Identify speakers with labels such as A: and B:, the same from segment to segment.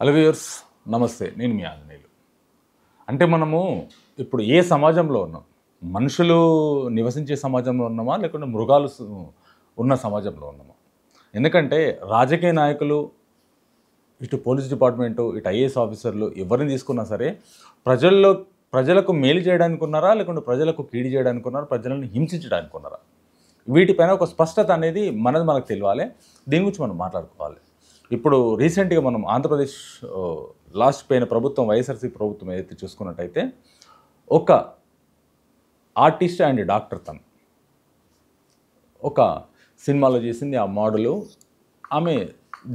A: Hello viewers, నమస్తే. నేను మీ ఆంజనేయులు. అంటే మనము ఇప్పుడు ఏ సమాజంలో ఉన్నాం? మనుషులు నివసించే సమాజంలో ఉన్నామా, లేకుంటే మృగాలు ఉన్న సమాజంలో ఉన్నామా? ఎందుకంటే రాజకీయ నాయకులు, ఇటు పోలీస్ డిపార్ట్మెంటు, ఇటు ఐఏఎస్ ఆఫీసర్లు ఎవరిని తీసుకున్నా సరే ప్రజలకు మేలు చేయడానికి ఉన్నారా, లేకుంటే ప్రజలకు కీడు చేయడానికి ఉన్నారా, ప్రజలను హింసించడానికి ఉన్నారా? వీటిపైన ఒక స్పష్టత అనేది మనకు తెలియాలి. దీని గురించి మనం మాట్లాడుకోవాలి. ఇప్పుడు రీసెంట్గా మనం ఆంధ్రప్రదేశ్ లాస్ట్ పోయిన ప్రభుత్వం, వైఎస్ఆర్సీపీ ప్రభుత్వం ఏదైతే చూసుకున్నట్టయితే, ఒక ఆర్టిస్ట్ అండ్ డాక్టర్ తను ఒక సినిమాలో చేసింది. ఆ మోడలు ఆమె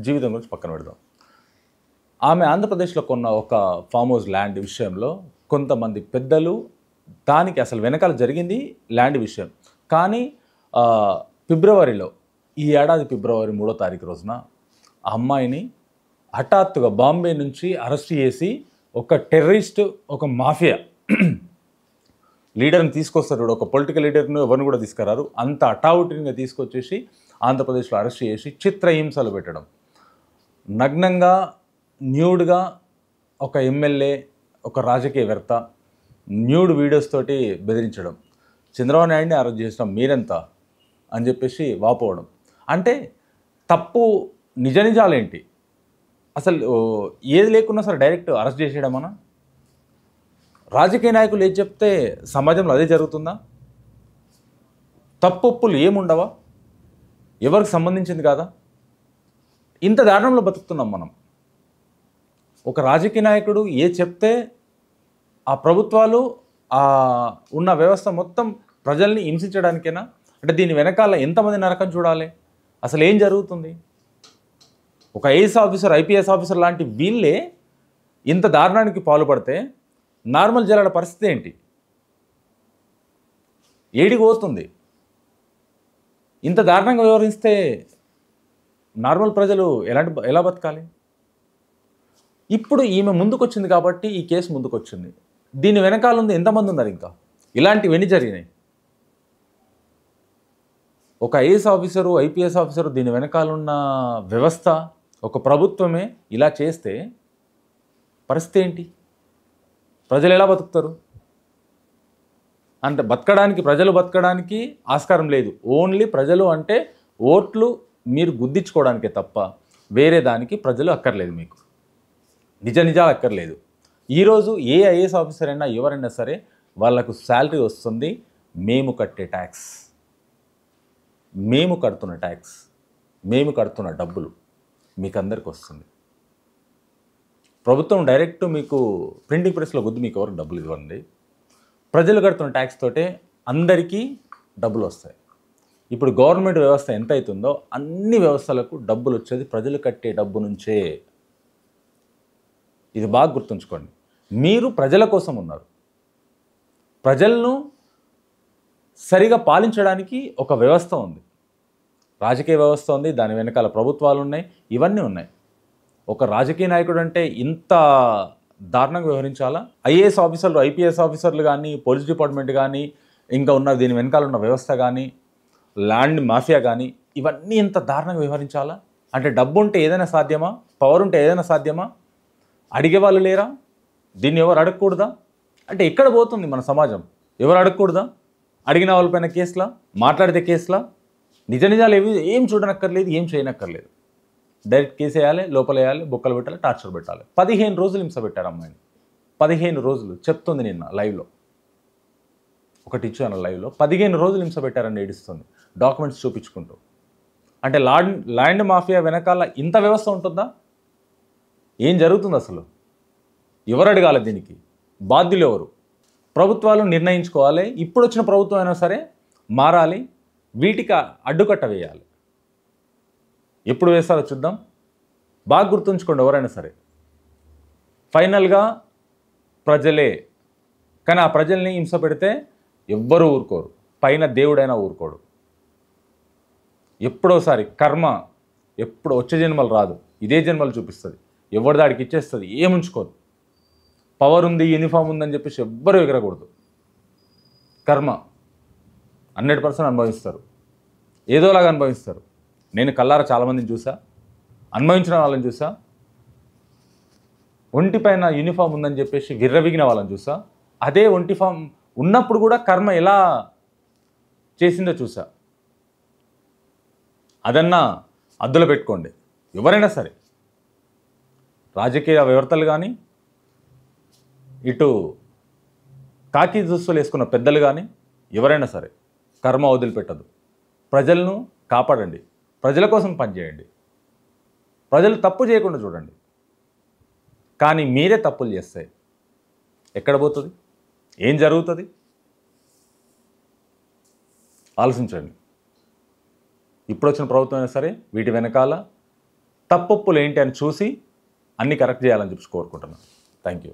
A: జీవితం గురించి పక్కన పెడదాం. ఆమె ఆంధ్రప్రదేశ్లో కొన్న ఒక ఫామ్ హౌస్ ల్యాండ్ విషయంలో కొంతమంది పెద్దలు, దానికి అసలు వెనకాల జరిగింది ల్యాండ్ విషయం. కానీ ఫిబ్రవరిలో, ఈ ఏడాది ఫిబ్రవరి 3వ తారీఖు రోజున ఆ అమ్మాయిని హఠాత్తుగా బాంబే నుంచి అరెస్ట్ చేసి, ఒక టెర్రరిస్ట్, ఒక మాఫియా లీడర్ని తీసుకొస్తారు. ఒక పొలిటికల్ లీడర్ను ఎవరిని కూడా తీసుకురారు. అంత అటావుటిగా తీసుకొచ్చేసి ఆంధ్రప్రదేశ్లో అరెస్ట్ చేసి చిత్రహింసలు పెట్టడం, నగ్నంగా న్యూడ్గా ఒక ఎమ్మెల్యే, ఒక రాజకీయవేత్త న్యూడ్ వీడియోస్ తోటి బెదిరించడం, చంద్రబాబు నాయుడిని అరెస్ట్ చేసినాం మీరెంత అని చెప్పేసి వాపోవడం. అంటే తప్పు నిజాలేంటి? అసలు ఏది లేకున్నా సరే డైరెక్ట్ అరెస్ట్ చేసేయడమన్నా? రాజకీయ నాయకులు ఏది చెప్తే సమాజంలో అదే జరుగుతుందా? తప్పులు ఏముండవా? ఎవరికి సంబంధించింది కాదా? ఇంత దారుణంలో బతుకుతున్నాం మనం. ఒక రాజకీయ నాయకుడు ఏ చెప్తే ఆ ప్రభుత్వాలు, ఉన్న వ్యవస్థ మొత్తం ప్రజల్ని హింసించడానికేనా? అంటే దీని వెనకాల ఎంతమంది నరకం చూడాలి? అసలు ఏం జరుగుతుంది? ఒక ఐఏఎస్ ఆఫీసర్, ఐపీఎస్ ఆఫీసర్ లాంటి వీళ్ళే ఇంత దారుణానికి పాల్పడితే నార్మల్ జనాల పరిస్థితి ఏంటి? ఏడికి పోతుంది? ఇంత దారుణంగా వ్యవహరిస్తే నార్మల్ ప్రజలు ఎలా బతకాలి? ఇప్పుడు ఈమె ముందుకొచ్చింది కాబట్టి ఈ కేసు ముందుకొచ్చింది. దీని వెనకాల ఉంది ఎంతమంది ఉన్నారు? ఇంకా ఇలాంటివన్నీ జరిగినాయి. ఒక ఐఏఎస్ ఆఫీసరు, ఐపీఎస్ ఆఫీసరు, దీని వెనకాలన్న వ్యవస్థ, ఒక ప్రభుత్వమే ఇలా చేస్తే పరిస్థితి ఏంటి? ప్రజలు ఎలా బతుకుతారు? అంటే ప్రజలు బతకడానికి ఆస్కారం లేదు. ఓన్లీ ప్రజలు అంటే ఓట్లు మీరు గుద్దించుకోవడానికే తప్ప వేరే దానికి ప్రజలు అక్కర్లేదు. మీకు నిజాలు అక్కర్లేదు. ఈరోజు ఏ ఐఏఎస్ ఆఫీసర్ అయినా, ఎవరైనా సరే, వాళ్ళకు శాలరీ వస్తుంది. మేము కట్టే ట్యాక్స్, మేము కడుతున్న ట్యాక్స్, మేము కడుతున్న డబ్బులు మీకు అందరికి వస్తుంది. ప్రభుత్వం డైరెక్ట్ మీకు ప్రింటింగ్ ప్రెస్లో గుద్ది మీకు ఎవరికి డబ్బులు ఇవ్వండి. ప్రజలు కడుతున్న ట్యాక్స్ తోటే అందరికీ డబ్బులు వస్తాయి. ఇప్పుడు గవర్నమెంట్ వ్యవస్థ ఎంత అవుతుందో అన్ని వ్యవస్థలకు డబ్బులు వచ్చేది ప్రజలు కట్టే డబ్బు నుంచే. ఇది బాగా గుర్తుంచుకోండి. మీరు ప్రజల కోసం ఉన్నారు. ప్రజలను సరిగా పాలించడానికి ఒక వ్యవస్థ ఉంది, రాజకీయ వ్యవస్థ ఉంది, దాని వెనకాల ప్రభుత్వాలు ఉన్నాయి, ఇవన్నీ ఉన్నాయి. ఒక రాజకీయ నాయకుడు అంటే ఇంత దారుణంగా వ్యవహరించాలా? ఐఏఎస్ ఆఫీసర్లు, ఐపీఎస్ ఆఫీసర్లు కానీ, పోలీస్ డిపార్ట్మెంట్ కానీ, ఇంకా ఉన్న దీని వెనకాల ఉన్న వ్యవస్థ కానీ, ల్యాండ్ మాఫియా కానీ, ఇవన్నీ ఇంత దారుణంగా వ్యవహరించాలా? అంటే డబ్బు ఉంటే ఏదైనా సాధ్యమా? పవర్ ఉంటే ఏదైనా సాధ్యమా? అడిగే వాళ్ళు లేరా? దీన్ని ఎవరు అడగకూడదా? అంటే ఎక్కడ పోతుంది మన సమాజం? ఎవరు అడగకూడదా? అడిగిన వాళ్ళపైన కేసులా, మాట్లాడితే కేసులా? నిజాలు ఏం చూడనక్కర్లేదు, ఏం చేయనక్కర్లేదు. డైరెక్ట్ కేసు వేయాలి, లోపల వేయాలి, బొక్కలు పెట్టాలి, టార్చర్ పెట్టాలి. 15 రోజులు హింస పెట్టారు అమ్మాయిని. 15 రోజులు చెప్తుంది. నిన్న లైవ్లో ఒకటి ఇచ్చాను. లైవ్లో 15 రోజులు హింస పెట్టారని ఏడుస్తుంది, డాక్యుమెంట్స్ చూపించుకుంటూ. అంటే ల్యాండ్ మాఫియా వెనకాల ఇంత వ్యవస్థ ఉంటుందా? ఏం జరుగుతుంది అసలు? ఎవరు అడగాలి? దీనికి బాధ్యులు ఎవరు? ప్రభుత్వాలు నిర్ణయించుకోవాలి. ఇప్పుడు వచ్చిన ప్రభుత్వం అయినా సరే మారాలి, వీటికి అడ్డుకట్ట వేయాలి. ఎప్పుడు వేస్తారో చూద్దాం. బాగా గుర్తుంచుకోండి, ఎవరైనా సరే ఫైనల్గా ప్రజలే. కానీ ఆ ప్రజల్ని హింస పెడితే ఎవ్వరూ ఊరుకోరు, పైన దేవుడైనా ఊరుకోడు. ఎప్పుడోసారి కర్మ, ఎప్పుడు వచ్చే జన్మలు రాదు, ఇదే జన్మలు చూపిస్తుంది. ఎవరి దాడికి ఇచ్చేస్తుంది, ఏముంచుకోదు. పవర్ ఉంది, యూనిఫామ్ ఉందని చెప్పేసి ఎవ్వరూ ఎగరకూడదు. కర్మ 100% అనుభవిస్తారు, ఏదోలాగా అనుభవిస్తారు. నేను కల్లారా చాలామందిని చూసా, అనుభవించిన వాళ్ళని చూసా. ఒంటిపైన యూనిఫామ్ ఉందని చెప్పేసి విర్రవిగిన వాళ్ళని చూసా. అదే ఒంటిఫామ్ ఉన్నప్పుడు కూడా కర్మ ఎలా చేసిందో చూసా. అదన్నా అద్దులో పెట్టుకోండి. ఎవరైనా సరే, రాజకీయ వ్యవస్థలు కానీ, ఇటు కాకి దుస్తులు వేసుకున్న పెద్దలు కానీ, ఎవరైనా సరే కర్మ వదిలిపెట్టదు. ప్రజలను కాపాడండి, ప్రజల కోసం పనిచేయండి, ప్రజలు తప్పు చేయకుండా చూడండి. కానీ మీరే తప్పులు చేస్తే ఎక్కడ పోతుంది, ఏం జరుగుతుంది? ఆలోచించండి. ఇప్పుడు వచ్చిన ప్రభుత్వం అయినా సరే వీటి వెనకాల తప్పొప్పులు ఏంటి అని చూసి అన్నీ కరెక్ట్ చేయాలని చెప్పి కోరుకుంటున్నాను. Thank you.